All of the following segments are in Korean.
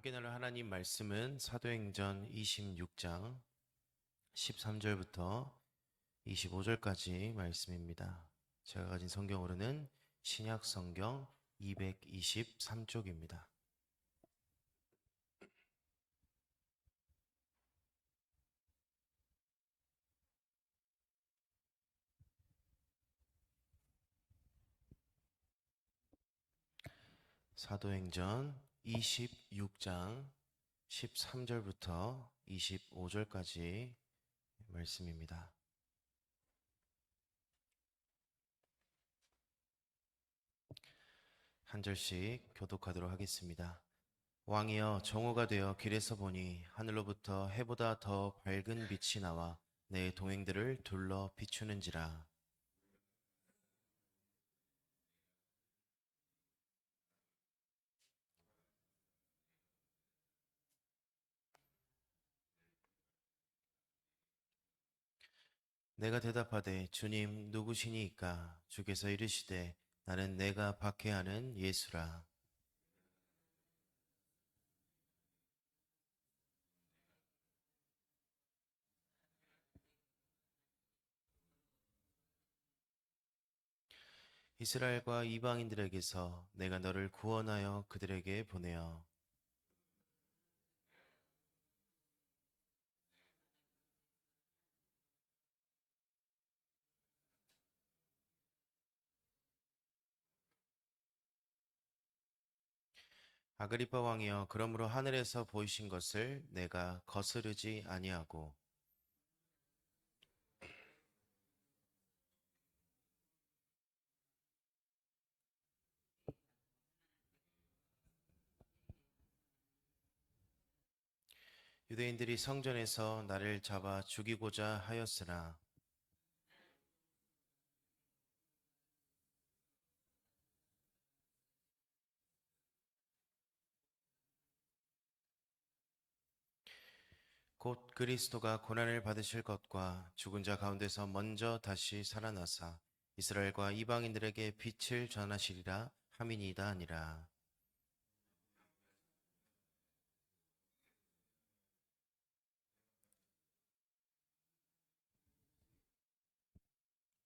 함께 나눌 하나님 말씀은 사도행전 26장 13절부터 25절까지 말씀입니다. 제가 가진 성경으로는 신약 성경 223쪽입니다. 사도행전 26장 13절부터 25절까지 말씀입니다. 한 절씩 교독하도록 하겠습니다. 왕이여, 정오가 되어 길에서 보니 하늘로부터 해보다 더 밝은 빛이 나와 내 동행들을 둘러 비추는지라. 내가 대답하되 주님 누구시니이까? 주께서 이르시되 나는 내가 박해하는 예수라. 이스라엘과 이방인들에게서 내가 너를 구원하여 그들에게 보내어 아그리파 왕이여, 그러므로 하늘에서 보이신 것을 내가 거스르지 아니하고 유대인들이 성전에서 나를 잡아 죽이고자 하였으나 곧 그리스도가 고난을 받으실 것과 죽은 자 가운데서 먼저 다시 살아나사 이스라엘과 이방인들에게 빛을 전하시리라 함이니이다 아니라.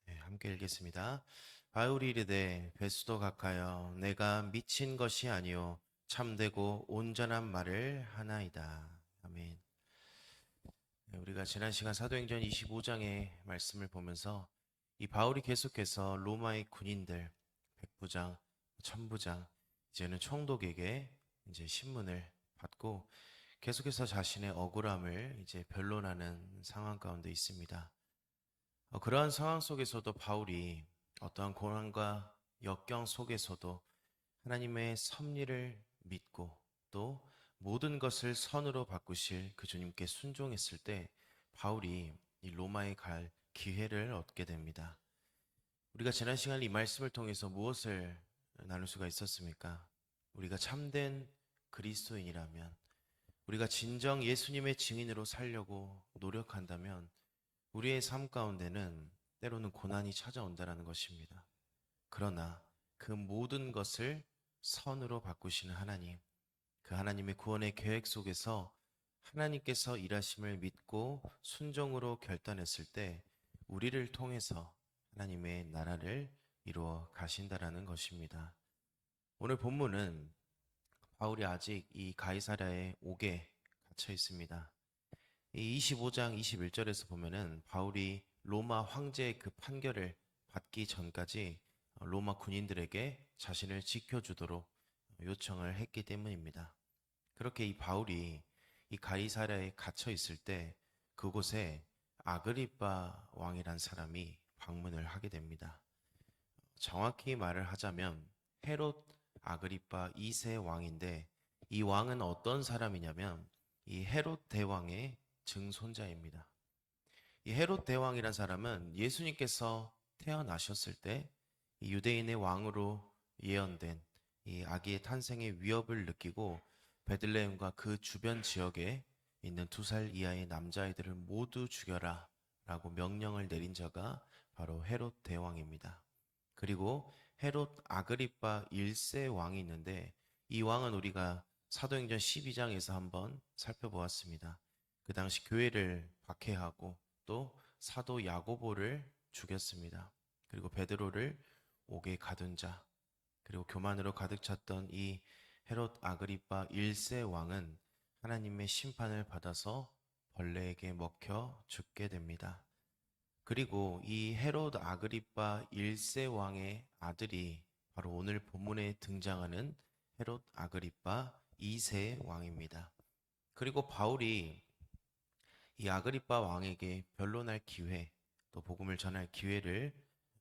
네, 함께 읽겠습니다. 바울이 이르되 베스도 각하여 내가 미친 것이 아니요 참되고 온전한 말을 하나이다. 아멘. 네, 우리가 지난 시간 사도행전 25장의 말씀을 보면서 이 바울이 계속해서 로마의 군인들, 백부장, 천부장, 이제는 총독에게 이제 신문을 받고 계속해서 자신의 억울함을 이제 변론하는 상황 가운데 있습니다. 그러한 상황 속에서도 바울이 어떠한 고난과 역경 속에서도 하나님의 섭리를 믿고 또 모든 것을 선으로 바꾸실 그 주님께 순종했을 때 바울이 이 로마에 갈 기회를 얻게 됩니다. 우리가 지난 시간 이 말씀을 통해서 무엇을 나눌 수가 있었습니까? 우리가 참된 그리스도인이라면, 우리가 진정 예수님의 증인으로 살려고 노력한다면 우리의 삶 가운데는 때로는 고난이 찾아온다는 것입니다. 그러나 그 모든 것을 선으로 바꾸시는 하나님, 그 하나님의 구원의 계획 속에서 하나님께서 일하심을 믿고 순종으로 결단했을 때 우리를 통해서 하나님의 나라를 이루어 가신다라는 것입니다. 오늘 본문은 바울이 아직 이 가이사랴의 옥에 갇혀 있습니다. 이 25장 21절에서 보면은 바울이 로마 황제의 그 판결을 받기 전까지 로마 군인들에게 자신을 지켜주도록 요청을 했기 때문입니다. 그렇게 이 바울이 이 가이사랴에 갇혀 있을 때 그곳에 아그리빠 왕이란 사람이 방문을 하게 됩니다. 정확히 말을 하자면 헤롯 아그리빠 2세 왕인데, 이 왕은 어떤 사람이냐면 이 헤롯 대왕의 증손자입니다. 이 헤롯 대왕이란 사람은 예수님께서 태어나셨을 때 이 유대인의 왕으로 예언된 이 아기의 탄생의 위협을 느끼고 베들레헴과 그 주변 지역에 있는 2살 이하의 남자아이들을 모두 죽여라 라고 명령을 내린 자가 바로 헤롯 대왕입니다. 그리고 헤롯 아그리빠 1세 왕이 있는데, 이 왕은 우리가 사도행전 12장에서 한번 살펴보았습니다. 그 당시 교회를 박해하고 또 사도 야고보를 죽였습니다. 그리고 베드로를 옥에 가둔 자, 그리고 교만으로 가득 찼던 이 헤롯 아그리파 1세 왕은 하나님의 심판을 받아서 벌레에게 먹혀 죽게 됩니다. 그리고 이 헤롯 아그리파 1세 왕의 아들이 바로 오늘 본문에 등장하는 헤롯 아그리파 2세 왕입니다. 그리고 바울이 이 아그리파 왕에게 변론할 기회, 또 복음을 전할 기회를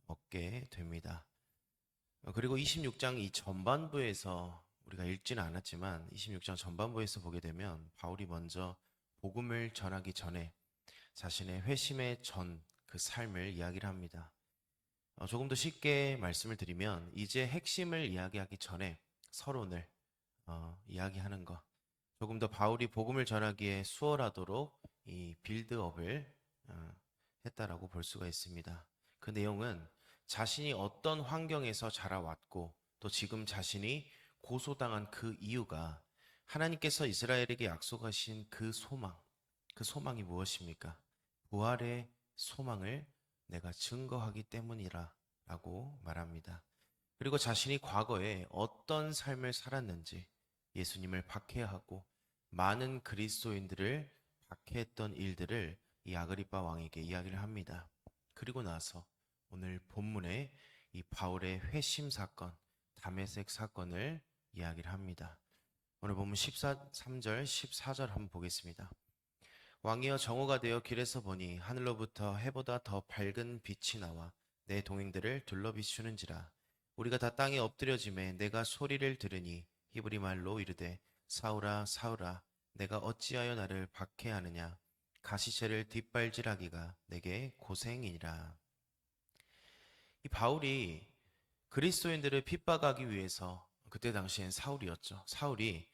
얻게 됩니다. 그리고 26장 이 전반부에서 우리가 읽지는 않았지만 26장 전반부에서 보게 되면 바울이 먼저 복음을 전하기 전에 자신의 회심의 전 그 삶을 이야기를 합니다. 조금 더 쉽게 말씀을 드리면 이제 핵심을 이야기하기 전에 서론을 이야기하는 것, 조금 더 바울이 복음을 전하기에 수월하도록 이 빌드업을 했다라고 볼 수가 있습니다. 그 내용은 자신이 어떤 환경에서 자라왔고 또 지금 자신이 고소당한 그 이유가 하나님께서 이스라엘에게 약속하신 그 소망이 무엇입니까? 부활의 소망을 내가 증거하기 때문이라 라고 말합니다. 그리고 자신이 과거에 어떤 삶을 살았는지, 예수님을 박해하고 많은 그리스도인들을 박해했던 일들을 이 아그리파 왕에게 이야기를 합니다. 그리고 나서 오늘 본문에 이 바울의 회심 사건, 다메섹 사건을 이야기를 합니다. 오늘 본문 13절, 14절 한번 보겠습니다. 왕이여 정오가 되어 길에서 보니 하늘로부터 해보다 더 밝은 빛이 나와 내 동행들을 둘러 비추는지라. 우리가 다 땅에 엎드려짐에 내가 소리를 들으니 히브리 말로 이르되 사울아 사울아 내가 어찌하여 나를 박해하느냐. 가시체를 뒷발질하기가 내게 고생이니라. 이 바울이 그리스도인들을 핍박하기 위해서, 그때 당시엔 사울이었죠. 사울이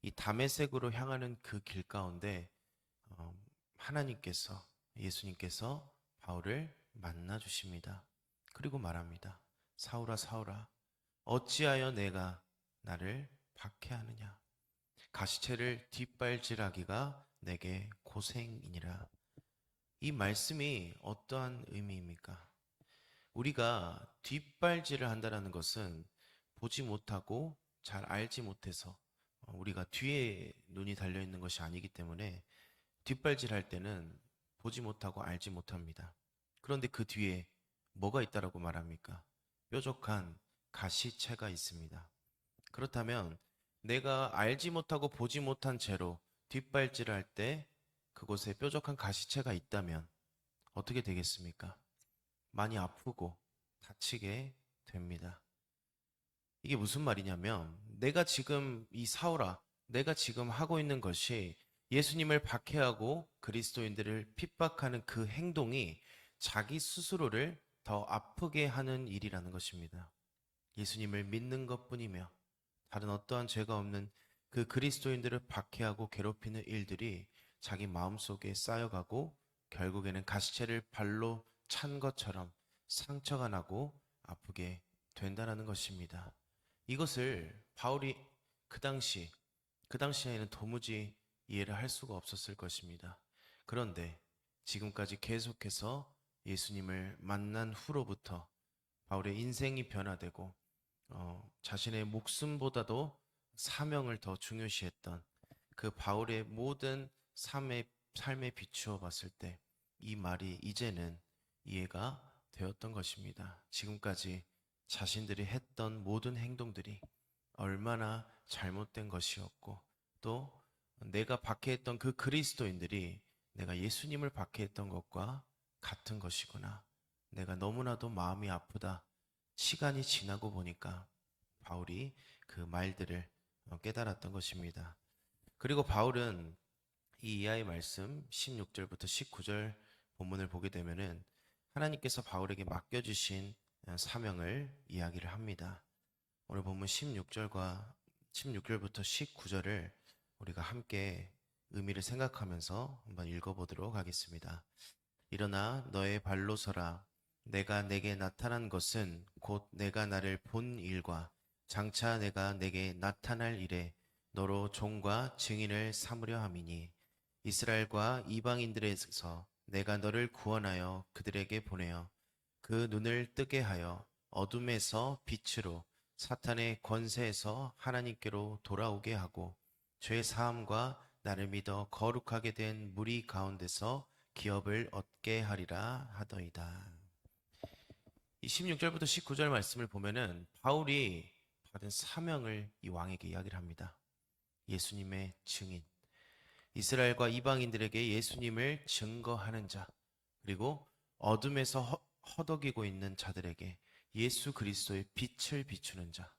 이 다메섹으로 향하는 그 길 가운데 하나님께서, 예수님께서 바울을 만나 주십니다. 그리고 말합니다. 사울아 사울아 어찌하여 내가 나를 박해하느냐. 가시체를 뒷발질하기가 내게 고생이니라. 이 말씀이 어떠한 의미입니까? 우리가 뒷발질을 한다는 것은 보지 못하고 잘 알지 못해서 우리가 뒤에 눈이 달려 있는 것이 아니기 때문에 뒷발질할 때는 보지 못하고 알지 못합니다. 그런데 그 뒤에 뭐가 있다라고 말합니까? 뾰족한 가시체가 있습니다. 그렇다면 내가 알지 못하고 보지 못한 채로 뒷발질할 때 그곳에 뾰족한 가시체가 있다면 어떻게 되겠습니까? 많이 아프고 다치게 됩니다. 이게 무슨 말이냐면 내가 지금 내가 지금 하고 있는 것이 예수님을 박해하고 그리스도인들을 핍박하는 그 행동이 자기 스스로를 더 아프게 하는 일이라는 것입니다. 예수님을 믿는 것뿐이며 다른 어떠한 죄가 없는 그 그리스도인들을 박해하고 괴롭히는 일들이 자기 마음속에 쌓여가고 결국에는 가시체를 발로 찬 것처럼 상처가 나고 아프게 된다는 것입니다. 이것을 바울이 그 당시에는 도무지 이해를 할 수가 없었을 것입니다. 그런데 지금까지 계속해서 예수님을 만난 후로부터 바울의 인생이 변화되고 자신의 목숨보다도 사명을 더 중요시했던 그 바울의 모든 삶에 비추어 봤을 때 이 말이 이제는 이해가 되었던 것입니다. 지금까지 자신들이 했던 모든 행동들이 얼마나 잘못된 것이었고 또 내가 박해했던 그 그리스도인들이 내가 예수님을 박해했던 것과 같은 것이구나. 내가 너무나도 마음이 아프다. 시간이 지나고 보니까 바울이 그 말들을 깨달았던 것입니다. 그리고 바울은 이 이하의 말씀 16절부터 19절 본문을 보게 되면은 하나님께서 바울에게 맡겨주신 사명을 이야기를 합니다. 오늘 본문 16절부터 19절을 우리가 함께 의미를 생각하면서 한번 읽어보도록 하겠습니다. 일어나 너의 발로 서라. 내가 내게 나타난 것은 곧 내가 나를 본 일과 장차 내가 내게 나타날 일에 너로 종과 증인을 삼으려 함이니 이스라엘과 이방인들에게서 내가 너를 구원하여 그들에게 보내어 그 눈을 뜨게 하여 어둠에서 빛으로 사탄의 권세에서 하나님께로 돌아오게 하고 죄 사함과 나를 믿어 거룩하게 된 무리 가운데서 기업을 얻게 하리라 하더이다. 이 16절부터 19절 말씀을 보면은 바울이 받은 사명을 이 왕에게 이야기를 합니다. 예수님의 증인, 이스라엘과 이방인들에게 예수님을 증거하는 자, 그리고 어둠에서 허덕이고 있는 자들에게 예수 그리스도의 빛을 비추는 자,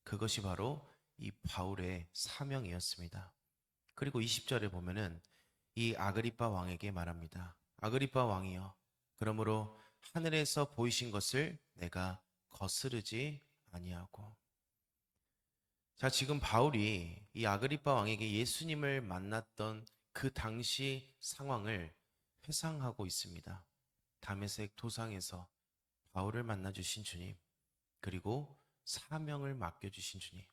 그것이 바로 이 바울의 사명이었습니다. 그리고 20절에 보면은 이 아그리파 왕에게 말합니다. 아그리파 왕이여, 그러므로 하늘에서 보이신 것을 내가 거스르지 아니하고. 자, 지금 바울이 이 아그리파 왕에게 예수님을 만났던 그 당시 상황을 회상하고 있습니다. 다메섹 도상에서 바울을 만나 주신 주님, 그리고 사명을 맡겨 주신 주님.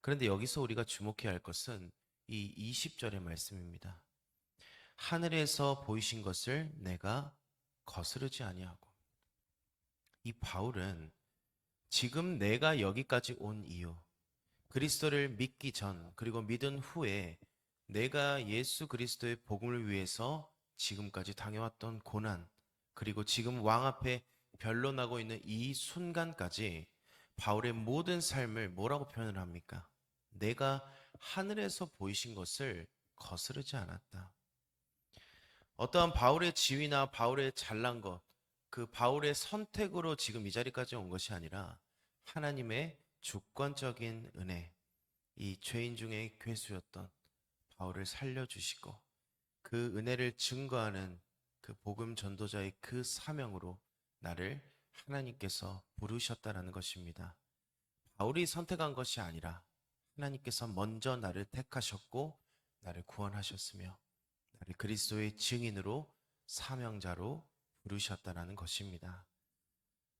그런데 여기서 우리가 주목해야 할 것은 이 20절의 말씀입니다. 하늘에서 보이신 것을 내가 거스르지 아니하고. 이 바울은 지금 내가 여기까지 온 이유, 그리스도를 믿기 전 그리고 믿은 후에 내가 예수 그리스도의 복음을 위해서 지금까지 당해왔던 고난, 그리고 지금 왕 앞에 변론하고 있는 이 순간까지 바울의 모든 삶을 뭐라고 표현을 합니까? 내가 하늘에서 보이신 것을 거스르지 않았다. 어떠한 바울의 지위나 바울의 잘난 것, 그 바울의 선택으로 지금 이 자리까지 온 것이 아니라 하나님의 주권적인 은혜, 이 죄인 중에 괴수였던 바울을 살려주시고 그 은혜를 증거하는 그 복음 전도자의 그 사명으로 나를 하나님께서 부르셨다라는 것입니다. 바울이 선택한 것이 아니라 하나님께서 먼저 나를 택하셨고 나를 구원하셨으며 나를 그리스도의 증인으로 사명자로 부르셨다라는 것입니다.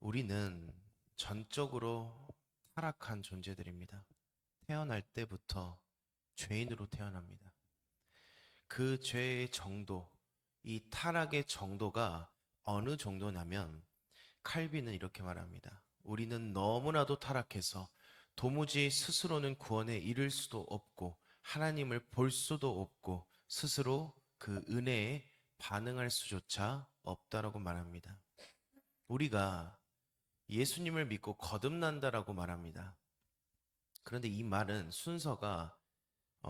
우리는 전적으로 타락한 존재들입니다. 태어날 때부터 죄인으로 태어납니다. 그 죄의 정도, 이 타락의 정도가 어느 정도냐면 칼빈은 이렇게 말합니다. 우리는 너무나도 타락해서 도무지 스스로는 구원에 이를 수도 없고 하나님을 볼 수도 없고 스스로 그 은혜에 반응할 수조차 없다라고 말합니다. 우리가 예수님을 믿고 거듭난다라고 말합니다. 그런데 이 말은 순서가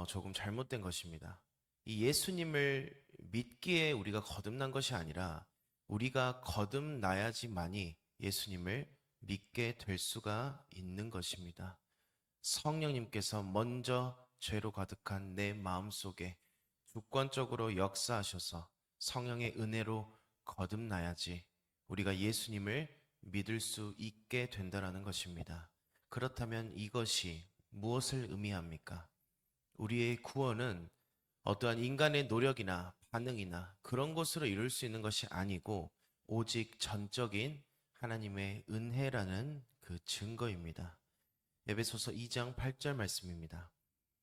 조금 잘못된 것입니다. 이 예수님을 믿기에 우리가 거듭난 것이 아니라 우리가 거듭나야지만이 예수님을 믿게 될 수가 있는 것입니다. 성령님께서 먼저 죄로 가득한 내 마음속에 주권적으로 역사하셔서 성령의 은혜로 거듭나야지 우리가 예수님을 믿을 수 있게 된다라는 것입니다. 그렇다면 이것이 무엇을 의미합니까? 우리의 구원은 어떠한 인간의 노력이나 반응이나 그런 것으로 이룰 수 있는 것이 아니고 오직 전적인 하나님의 은혜라는 그 증거입니다. 에베소서 2장 8절 말씀입니다.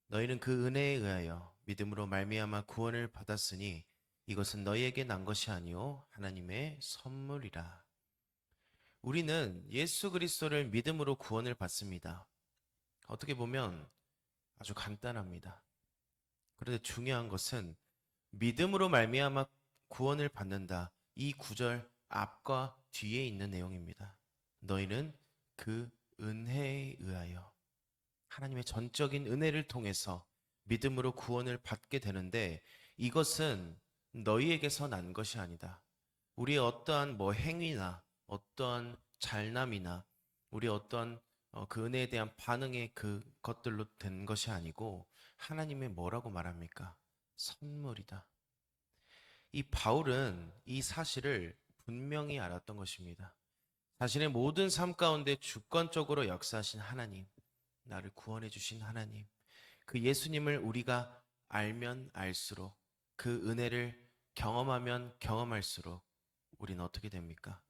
너희는 그 은혜에 의하여 믿음으로 말미암아 구원을 받았으니 이것은 너희에게 난 것이 아니요 하나님의 선물이라. 우리는 예수 그리스도를 믿음으로 구원을 받습니다. 어떻게 보면 아주 간단합니다. 그런데 중요한 것은 믿음으로 말미암아 구원을 받는다. 이 구절 앞과 뒤에 있는 내용입니다. 너희는 그 은혜에 의하여 하나님의 전적인 은혜를 통해서 믿음으로 구원을 받게 되는데 이것은 너희에게서 난 것이 아니다. 우리의 어떠한 행위나 어떠한 잘남이나 우리 어떠한 그 은혜에 대한 반응의 그것들로 된 것이 아니고 하나님의 뭐라고 말합니까? 선물이다. 이 바울은 이 사실을 분명히 알았던 것입니다. 자신의 모든 삶 가운데 주권적으로 역사하신 하나님, 나를 구원해 주신 하나님, 그 예수님을 우리가 알면 알수록 그 은혜를 경험하면 경험할수록 우리는 어떻게 됩니까?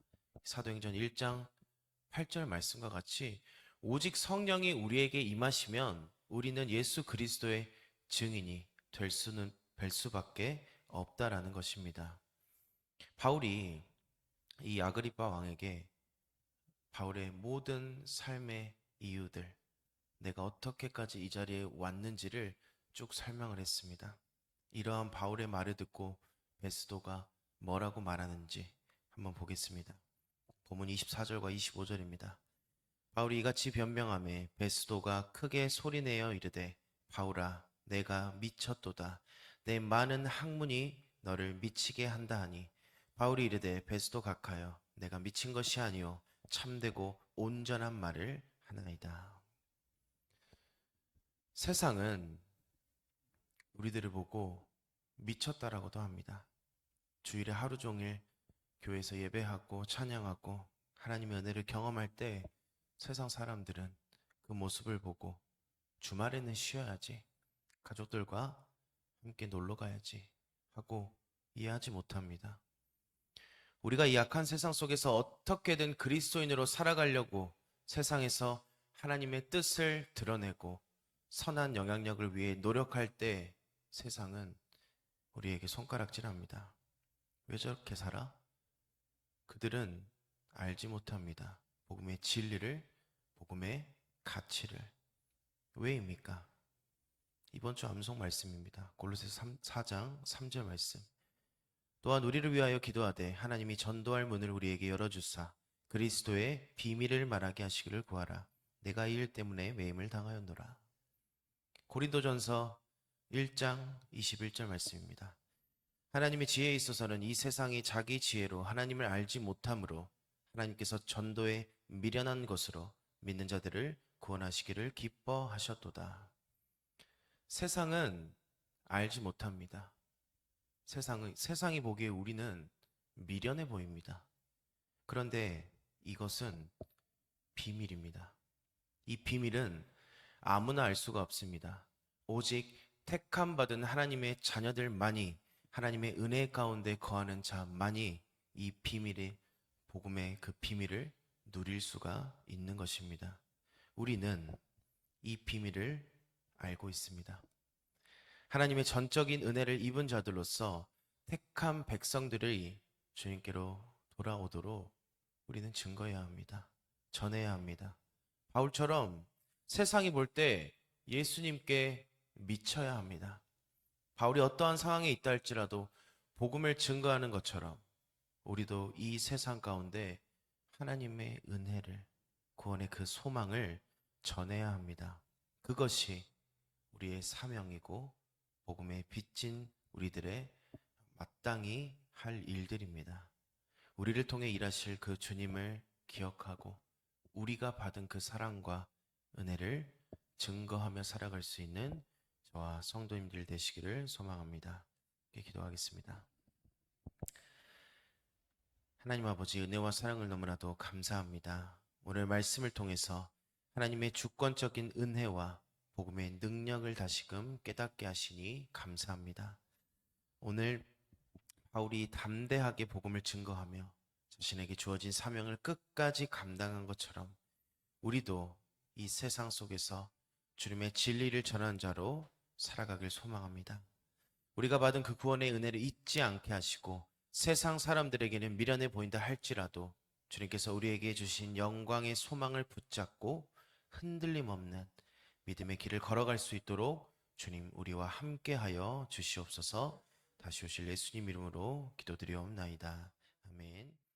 사도행전 1장 8절 말씀과 같이 오직 성령이 우리에게 임하시면 우리는 예수 그리스도의 증인이 될 수밖에 없다라는 것입니다. 바울이 이 아그리파 왕에게 바울의 모든 삶의 이유들, 내가 어떻게까지 이 자리에 왔는지를 쭉 설명을 했습니다. 이러한 바울의 말을 듣고 베스도가 뭐라고 말하는지 한번 보겠습니다. 본문 24절과 25절입니다. 바울이 이같이 변명하매 베스도가 크게 소리내어 이르되 바울아 내가 미쳤도다. 내 많은 학문이 너를 미치게 한다 하니 바울이 이르되 베스도 각하여 내가 미친 것이 아니요 참되고 온전한 말을 하나이다. 세상은 우리들을 보고 미쳤다라고도 합니다. 주일에 하루 종일 교회에서 예배하고 찬양하고 하나님의 은혜를 경험할 때 세상 사람들은 그 모습을 보고 주말에는 쉬어야지, 가족들과 함께 놀러 가야지 하고 이해하지 못합니다. 우리가 이 약한 세상 속에서 어떻게든 그리스도인으로 살아가려고 세상에서 하나님의 뜻을 드러내고 선한 영향력을 위해 노력할 때 세상은 우리에게 손가락질합니다. 왜 저렇게 살아? 그들은 알지 못합니다. 복음의 진리를, 복음의 가치를. 왜입니까? 이번 주 암송 말씀입니다. 골로새서 4장 3절 말씀. 또한 우리를 위하여 기도하되 하나님이 전도할 문을 우리에게 열어주사 그리스도의 비밀을 말하게 하시기를 구하라. 내가 이 일 때문에 매임을 당하였노라. 고린도전서 1장 21절 말씀입니다. 하나님의 지혜에 있어서는 이 세상이 자기 지혜로 하나님을 알지 못함으로 하나님께서 전도에 미련한 것으로 믿는 자들을 구원하시기를 기뻐하셨도다. 세상은 알지 못합니다. 세상이 보기에 우리는 미련해 보입니다. 그런데 이것은 비밀입니다. 이 비밀은 아무나 알 수가 없습니다. 오직 택함 받은 하나님의 자녀들만이, 하나님의 은혜 가운데 거하는 자만이 이 비밀의 복음의 그 비밀을 누릴 수가 있는 것입니다. 우리는 이 비밀을 알고 있습니다. 하나님의 전적인 은혜를 입은 자들로서 택한 백성들이 주님께로 돌아오도록 우리는 증거해야 합니다. 전해야 합니다. 바울처럼 세상이 볼 때 예수님께 미쳐야 합니다. 바울이 어떠한 상황에 있다 할지라도 복음을 증거하는 것처럼 우리도 이 세상 가운데 하나님의 은혜를, 구원의 그 소망을 전해야 합니다. 그것이 우리의 사명이고 복음의 빚진 우리들의 마땅히 할 일들입니다. 우리를 통해 일하실 그 주님을 기억하고 우리가 받은 그 사랑과 은혜를 증거하며 살아갈 수 있는 저와 성도님들 되시기를 소망합니다. 기도하겠습니다. 하나님 아버지, 은혜와 사랑을 너무나도 감사합니다. 오늘 말씀을 통해서 하나님의 주권적인 은혜와 복음의 능력을 다시금 깨닫게 하시니 감사합니다. 오늘 바울이 담대하게 복음을 증거하며 자신에게 주어진 사명을 끝까지 감당한 것처럼 우리도 이 세상 속에서 주님의 진리를 전하는 자로 살아가길 소망합니다. 우리가 받은 그 구원의 은혜를 잊지 않게 하시고 세상 사람들에게는 미련해 보인다 할지라도 주님께서 우리에게 주신 영광의 소망을 붙잡고 흔들림 없는 믿음의 길을 걸어갈 수 있도록 주님 우리와 함께하여 주시옵소서. 다시 오실 예수님 이름으로 기도드리옵나이다. 아멘.